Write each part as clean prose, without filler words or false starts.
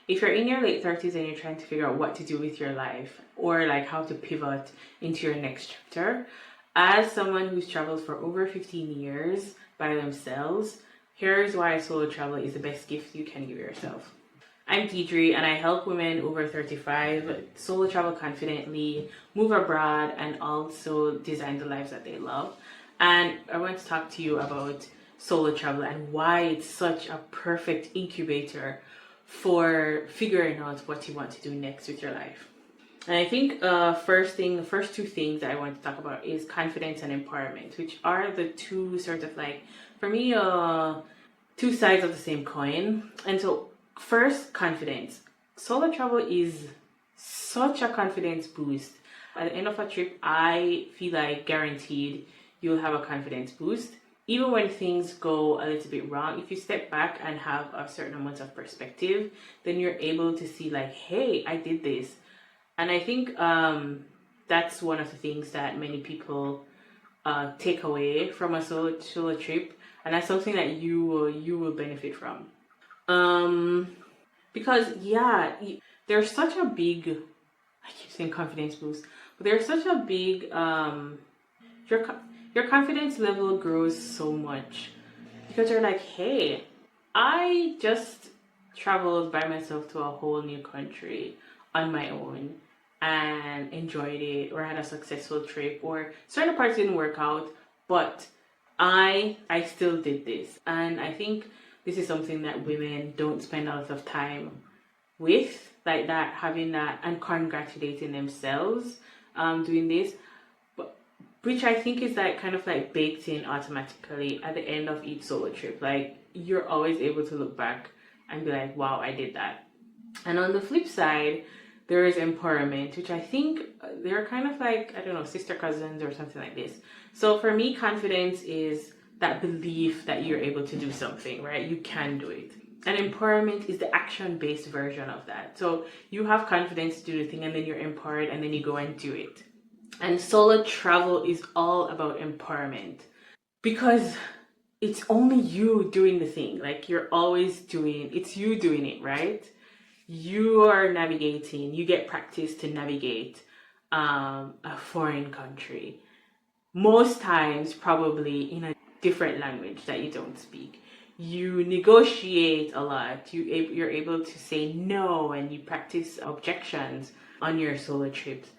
if you're in your late 30s and you're trying to figure out what to do with your life or like how to pivot into your next chapter, as someone who's traveled for over 15 years by themselves, here's why solo travel is the best gift you can give yourself. I'm Diedre, and I help women over 35 solo travel confidently, move abroad, and also design the lives that they love. And I want to talk to you about solo travel and why it's such a perfect incubator for figuring out what you want to do next with your life. And I think the first two things that I want to talk about is confidence and empowerment, which are the two sort of like, for me, two sides of the same coin. And so first, confidence. Solo travel is such a confidence boost. At the end of a trip, I feel like guaranteed you'll have a confidence boost. Even when things go a little bit wrong, if you step back and have a certain amount of perspective, then you're able to see like, hey, I did this. And I think that's one of the things that many people take away from a solo trip. And that's something that you will benefit from. Because yeah, there's such a big, I keep saying confidence boost, but there's such a big, your confidence level grows so much because you're like, hey, I just traveled by myself to a whole new country on my own and enjoyed it, or had a successful trip, or certain parts didn't work out, but I still did this. And I think this is something that women don't spend a lot of time with, like that, having that and congratulating themselves doing this, but which I think is like kind of like baked in automatically at the end of each solo trip. Like you're always able to look back and be like, wow, I did that. And on the flip side, there is empowerment, which I think they're kind of like, I don't know, sister cousins or something like this. So for me, confidence is that belief that you're able to do something, right? You can do it. And empowerment is the action-based version of that. So you have confidence to do the thing, and then you're empowered, and then you go and do it. And solo travel is all about empowerment because it's only you doing the thing. Like you're always doing, it's you doing it, right? You are navigating, you get practice to navigate a foreign country. Most times, probably in a different language that you don't speak. You negotiate a lot. You're able to say no, and you practice objections on your solo trips.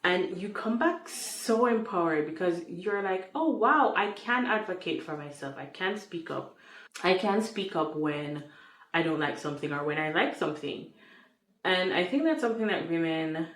And you come back so empowered because you're like, oh wow, I can advocate for myself. I can speak up. I can speak up when I don't like something or when I like something. And I think that's something that women,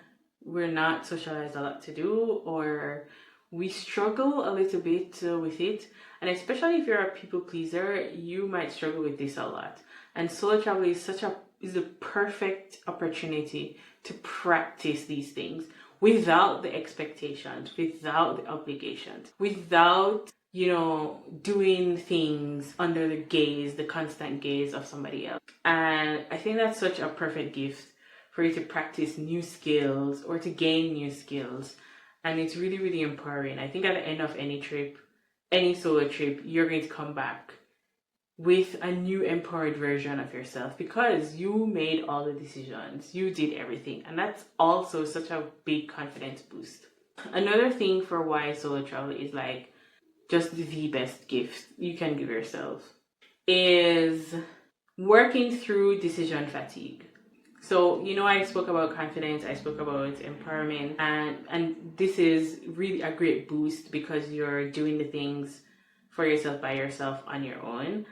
we're not socialized a lot to do, or we struggle a little bit with it. And especially if you're a people pleaser, you might struggle with this a lot. And solo travel is the perfect opportunity to practice these things without the expectations, without the obligations, without, doing things under the constant gaze of somebody else. And I think that's such a perfect gift for you to practice new skills or to gain new skills. And it's really, really empowering. I think at the end of any trip, any solo trip, you're going to come back with a new empowered version of yourself because you made all the decisions, you did everything. And that's also such a big confidence boost. Another thing for why solo travel is like just the best gift you can give yourself is working through decision fatigue. So, I spoke about confidence, I spoke about empowerment, and this is really a great boost because you're doing the things for yourself by yourself on your own.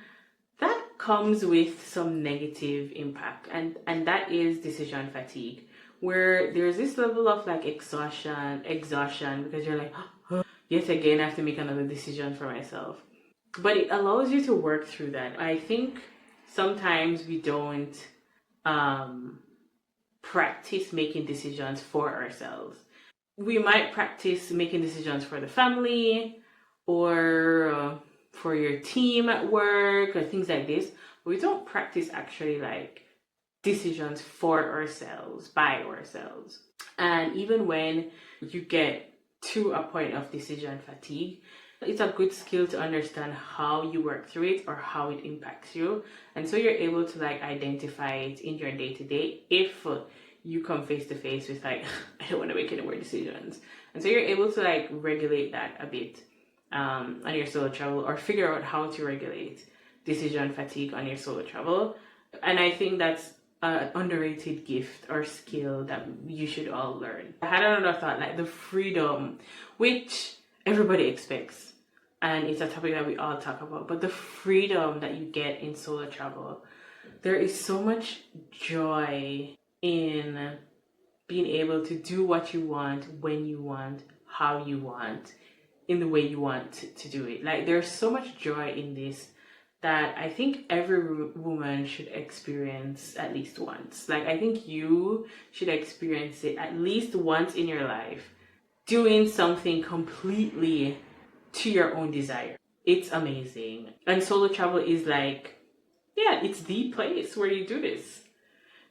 That comes with some negative impact, and that is decision fatigue, where there's this level of like exhaustion, because you're like, oh, yet again, I have to make another decision for myself. But it allows you to work through that. I think sometimes we don't practice making decisions for ourselves. We might practice making decisions for the family or for your team at work or things like this. But we don't practice actually like decisions for ourselves, by ourselves. And even when you get to a point of decision fatigue, It's a good skill to understand how you work through it or how it impacts you. And so you're able to like identify it in your day to day if you come face to face with like, I don't want to make any more decisions. And so you're able to like regulate that a bit on your solo travel, or figure out how to regulate decision fatigue on your solo travel. And I think that's an underrated gift or skill that you should all learn. I had another thought, like the freedom, which everybody expects, and it's a topic that we all talk about, but the freedom that you get in solo travel, there is so much joy in being able to do what you want, when you want, how you want, in the way you want to do it. Like, there's so much joy in this that I think every woman should experience at least once. Like, I think you should experience it at least once in your life, doing something completely to your own desire. It's amazing. And solo travel is like, yeah, it's the place where you do this.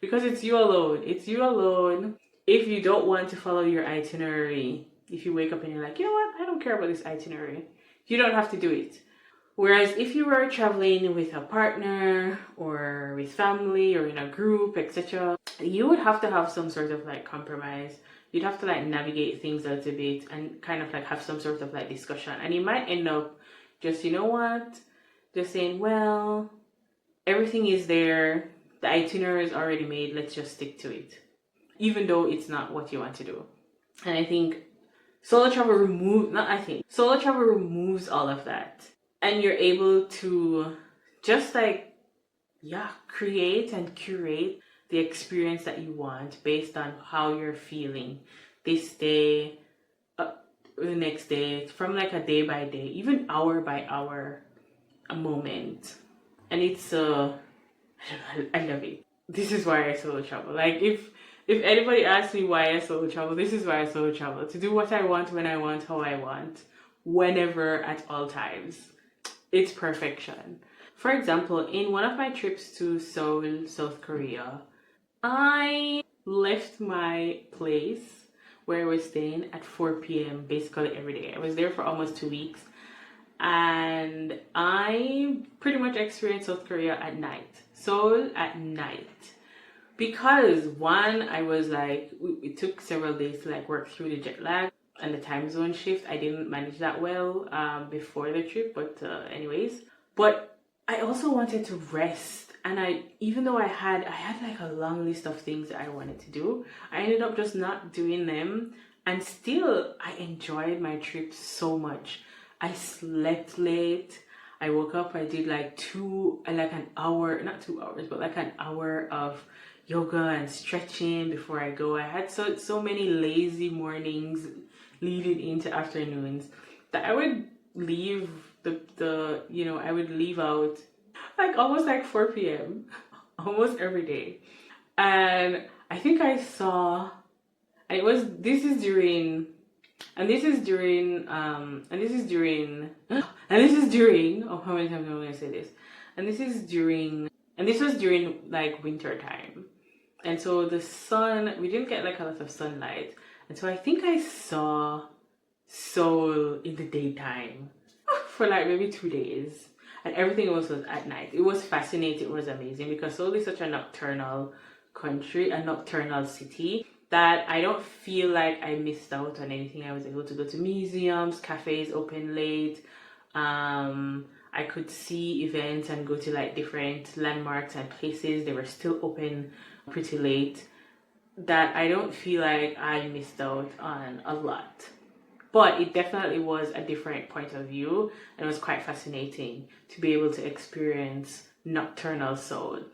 Because it's you alone. It's you alone. If you don't want to follow your itinerary, if you wake up and you're like, you know what, I don't care about this itinerary, you don't have to do it. Whereas if you were traveling with a partner or with family or in a group, etc., you would have to have some sort of like compromise. You'd have to like navigate things a little bit and kind of like have some sort of like discussion. And you might end up just, you know what, just saying, well, everything is there. The itinerary is already made. Let's just stick to it. Even though it's not what you want to do. And I think solo travel removes all of that. And you're able to just like, yeah, create and curate the experience that you want based on how you're feeling this day, the next day, from like a day by day, even hour by hour, a moment. And it's I love it. This is why I solo travel. Like, if anybody asks me why I solo travel, this is why I solo travel. To do what I want, when I want, how I want, whenever, at all times. It's perfection. For example, in one of my trips to Seoul, South Korea, I left my place where I was staying at 4 p.m. basically every day. I was there for almost 2 weeks. And I pretty much experienced South Korea at night. Seoul at night. Because one, I was like, it took several days to like work through the jet lag and the time zone shift. I didn't manage that well before the trip, but anyways. But I also wanted to rest. And even though I had like a long list of things that I wanted to do, I ended up just not doing them. And still, I enjoyed my trip so much. I slept late. I woke up, I did like an hour, not 2 hours, but like an hour of yoga and stretching before I go. I had so many lazy mornings leading into afternoons that I would leave I would leave out like almost like 4 p.m. almost every day. And I think I saw, and this is during, oh, how many times am I going to say this? And this was during like winter time. And so the sun, we didn't get like a lot of sunlight. And so I think I saw Seoul in the daytime for like maybe 2 days. And everything else was at night. It was fascinating. It was amazing because Seoul is such a nocturnal country, a nocturnal city, that I don't feel like I missed out on anything. I was able to go to museums, cafes open late. I could see events and go to like different landmarks and places. They were still open pretty late. That I don't feel like I missed out on a lot. But it definitely was a different point of view, and it was quite fascinating to be able to experience nocturnal Seoul.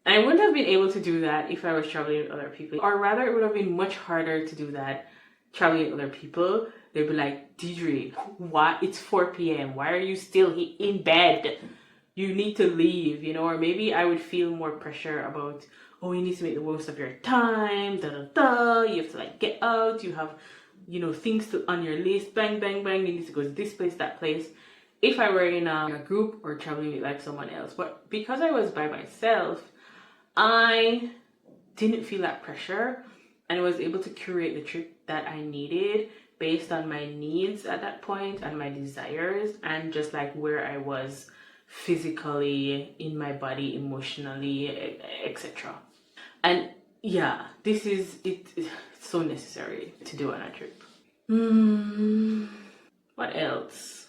And I wouldn't have been able to do that if I was traveling with other people. Or rather, it would have been much harder to do that traveling with other people. They'd be like, Diedre, why? It's 4 p.m. Why are you still in bed? You need to leave, Or maybe I would feel more pressure about, oh, you need to make the most of your time, You have to like get out. You have, things on your list. Bang, bang, bang. You need to go to this place, that place. If I were in a group or traveling with like someone else. But because I was by myself, I didn't feel that pressure and I was able to curate the trip that I needed based on my needs at that point and my desires, and just like where I was physically, in my body, emotionally, etc. And yeah, this is it. It's so necessary to do on a trip. What else?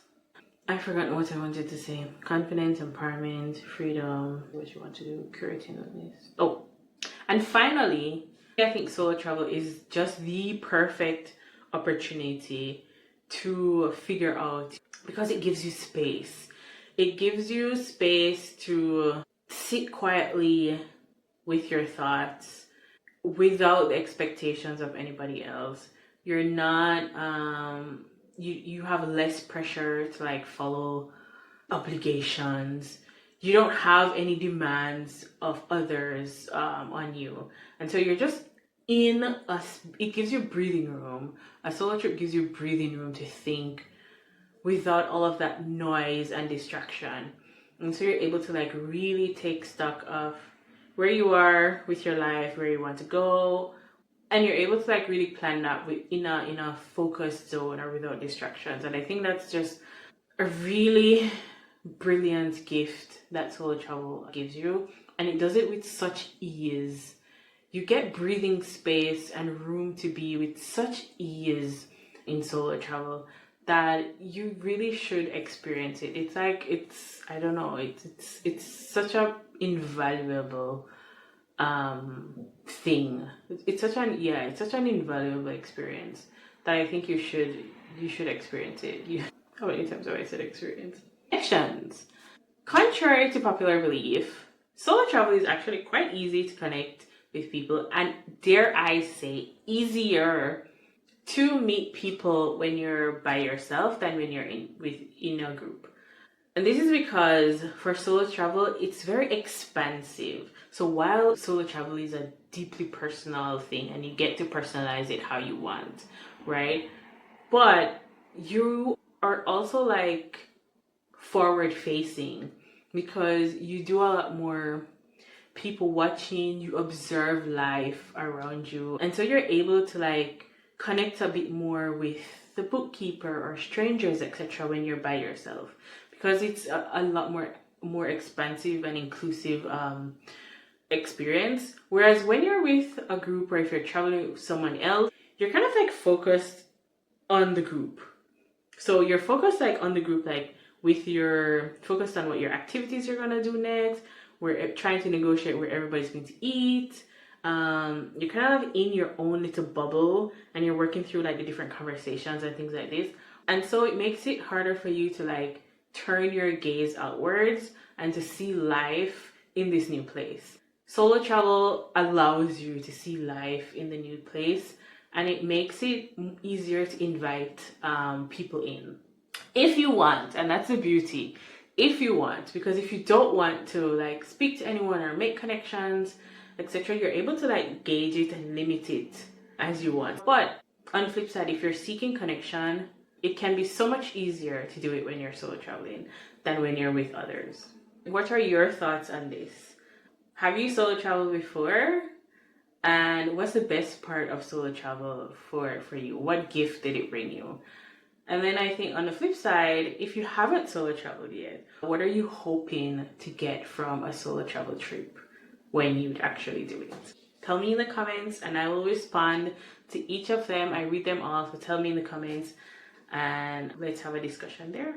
I forgot what I wanted to say. Confidence, empowerment, freedom. What you want to do? Curating of this. Oh, and finally, I think solo travel is just the perfect opportunity to figure out, because it gives you space. It gives you space to sit quietly with your thoughts without the expectations of anybody else. You're not you have less pressure to like follow obligations. You don't have any demands of others on you, and so you're just in a. It gives you breathing room. A solo trip gives you breathing room to think without all of that noise and distraction, and so you're able to like really take stock of where you are with your life, where you want to go, and you're able to like really plan that in a focused zone or without distractions. And I think that's just a really brilliant gift that solo travel gives you, and it does it with such ease. You get breathing space and room to be with such ease in solo travel that you really should experience it. It's like I don't know, it's such a invaluable thing. It's such an invaluable experience that I think you should experience it. How many times have I said experience? Connections. Contrary to popular belief, solo travel is actually quite easy to connect with people, and dare I say, easier to meet people when you're by yourself than when you're in a group. And this is because for solo travel, it's very expansive. So while solo travel is a deeply personal thing and you get to personalize it how you want, right? But you are also like forward facing, because you do a lot more people watching, you observe life around you. And so you're able to like connect a bit more with the bookkeeper or strangers, etc. when you're by yourself, because it's a lot more expansive and inclusive experience. Whereas when you're with a group, or if you're traveling with someone else, you're kind of like focused on the group. So you're focused like on the group, like focused on what your activities you're gonna do next. We're trying to negotiate where everybody's going to eat. You're kind of like in your own little bubble, and you're working through like the different conversations and things like this. And so it makes it harder for you to like turn your gaze outwards and to see life in this new place. Solo travel allows you to see life in the new place, and it makes it easier to invite people in if you want. And that's the beauty. If you want, because if you don't want to like speak to anyone or make connections, etc., you're able to like gauge it and limit it as you want. But on the flip side, if you're seeking connection, it can be so much easier to do it when you're solo traveling than when you're with others. What are your thoughts on this? Have you solo traveled before? And what's the best part of solo travel for you? What gift did it bring you? And then I think on the flip side, if you haven't solo traveled yet, what are you hoping to get from a solo travel trip when you actually do it? Tell me in the comments, and I will respond to each of them. I read them all, so tell me in the comments and let's have a discussion there.